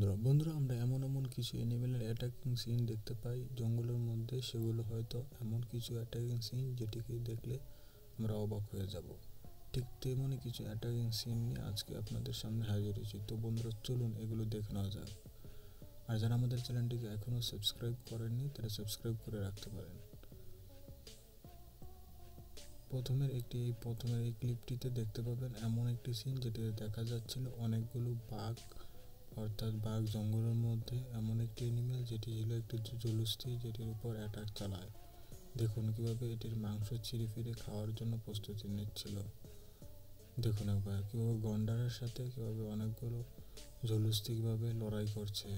বন্ধুরা আমরা এমন এমন কিছু অ্যানিমেলের অ্যাটাকিং সিন দেখতে পাই জঙ্গলের মধ্যে, সেগুলো হয়তো এমন কিছু অ্যাটাকিং সিন যেটিকে দেখলে আমরা অবাক হয়ে যাব। ঠিক তেমনই কিছু অ্যাটাকিং সিন নিয়ে আজকে আপনাদের সামনে হাজির হয়েছি। তো বন্ধুরা চলুন এগুলো দেখে নেওয়া যাক। আর যারা আমাদের চ্যানেলটিকে এখনও সাবস্ক্রাইব করেননি তারা সাবস্ক্রাইব করে রাখতে পারেন। প্রথমের এই ক্লিপটিতে দেখতে পাবেন এমন একটি সিন যেটিতে দেখা যাচ্ছিল অনেকগুলো বাঘ, অর্থাৎ বাঘ জঙ্গলের মধ্যে এমন একটি অ্যানিমেল যেটি ছিল একটি জলস্থি, যেটির উপর অ্যাটাক চালায়। দেখুন কিভাবে এটির মাংস ছিঁড়ে ফিরে খাওয়ার জন্য প্রস্তুতি নিচ্ছিল। দেখুন একবার কিভাবে গন্ডারের সাথে কিভাবে অনেকগুলো জলস্থি কিভাবে লড়াই করছে।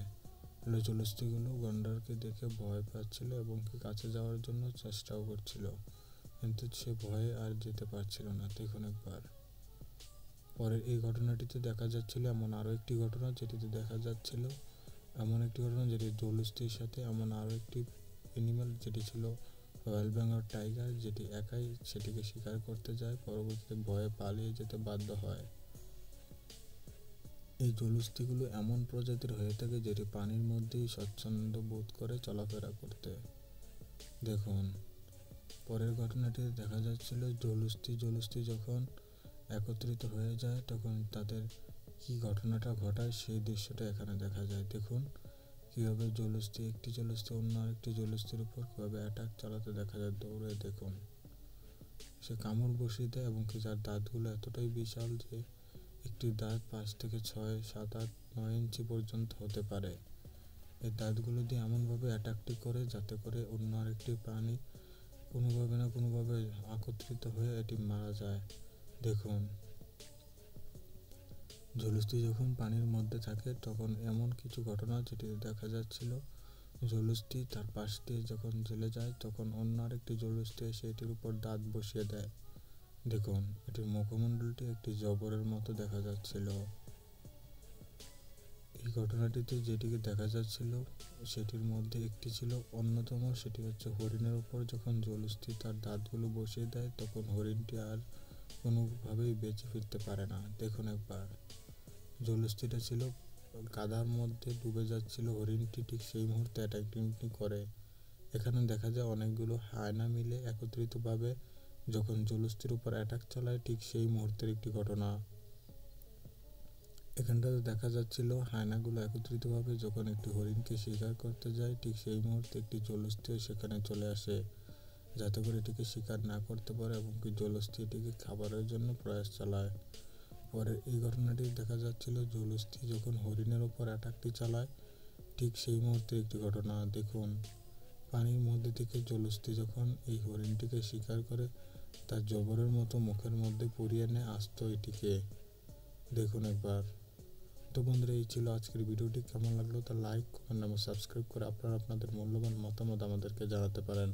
জলস্থিগুলো গন্ডারকে দেখে ভয় পাচ্ছিল এবং কাছে যাওয়ার জন্য চেষ্টাও করছিল, কিন্তু সে ভয়ে আর যেতে পারছিল না। দেখুন একবার পরের এই ঘটনাটিতে দেখা যাচ্ছিল এমন আরও একটি ঘটনা যেটিতে দেখা যাচ্ছিল এমন একটি ঘটনা যেটি জলস্থির সাথে এমন আরও একটি অ্যানিমেল যেটি ছিল রয়্যাল বেঙ্গল টাইগার, যেটি একাই সেটিকে শিকার করতে যায়, পরবর্তীতে ভয়ে পালিয়ে যেতে বাধ্য হয়। এই জলস্থিগুলো এমন প্রজাতির হয়ে থাকে যেটি পানির মধ্যেই স্বচ্ছন্দ বোধ করে চলাফেরা করতে। দেখুন পরের ঘটনাটিতে দেখা যাচ্ছিল জলস্থি যখন একত্রিত হয়ে যায় তখন তাদের কি ঘটনাটা ঘটায় সেই দৃশ্যটা এখানে দেখা যায়। দেখুন কীভাবে একটি জলস্থি অন্য আরেকটি জলস্থির উপর কীভাবে অ্যাটাক চালাতে দেখা যায়। দৌড়ে দেখুন সে কামড় বসিয়ে দেয় এবং যার দাঁতগুলো এতটাই বিশাল যে একটি দাঁত 5 থেকে 6, 7, 8, 9 ইঞ্চি পর্যন্ত হতে পারে। এই দাঁতগুলো দিয়ে এমনভাবে অ্যাটাকটি করে যাতে করে অন্য আরেকটি প্রাণী কোনোভাবে না কোনোভাবে একত্রিত হয়ে এটি মারা যায়। দেখুন জলস্থি যখন পানির মধ্যে থাকে তখন এমন কিছু ঘটনা যেটিতে দেখা যাচ্ছিল জলস্থি তার পাশ দিয়ে যখন জেলে যায় তখন অন্য আরেকটি জলস্থি এসে এটির উপর দাঁত বসিয়ে দেয়। দেখুন এটির মুখমণ্ডলটি একটি জবরের মতো দেখা যাচ্ছিল। এই ঘটনাটিতে যেটিকে দেখা যাচ্ছিল সেটির মধ্যে একটি ছিল অন্যতম, সেটি হচ্ছে হরিণের উপর যখন জলস্থি তার দাঁতগুলো বসিয়ে দেয় তখন হরিণটি আর কোনোভাবেই বেঁচে ফিরতে পারে না। দেখুন একবার জলস্থিটা ছিল কাদার মধ্যে ডুবে যাচ্ছিল, হরিণটি ঠিক সেই মুহূর্তে অ্যাটাকিংটি করে। এখানে দেখা যায় অনেকগুলো হায়না মিলে একত্রিতভাবে যখন জলস্থির উপর অ্যাটাক চালায়, ঠিক সেই মুহূর্তের একটি ঘটনা। এখানটাতে দেখা যাচ্ছিল হায়নাগুলো একত্রিতভাবে যখন একটি হরিণকে শিকার করতে যায়, ঠিক সেই মুহূর্তে একটি জলস্থিও সেখানে চলে আসে যাতে করে এটিকে শিকার না করতে পারে এবং জলস্থি এটিকে খাবারের জন্য প্রয়াস চালায়। পরে এই ঘটনাটি দেখা যাচ্ছিল জলস্থি যখন হরিণের ওপর অ্যাটাকটি চালায়, ঠিক সেই মুহূর্তে একটি ঘটনা। দেখুন পানির মধ্যে থেকে জলস্থি যখন এই হরিণটিকে শিকার করে তার জবরের মতো মুখের মধ্যে পুরিয়ে নেয় আস্ত এটিকে। দেখুন একবার। তো বন্ধুরা এই ছিল আজকের ভিডিওটি। কেমন লাগলো তা লাইক, কমেন্ট এবং সাবস্ক্রাইব করে আপনারা আপনাদের মূল্যবান মতামত আমাদেরকে জানাতে পারেন।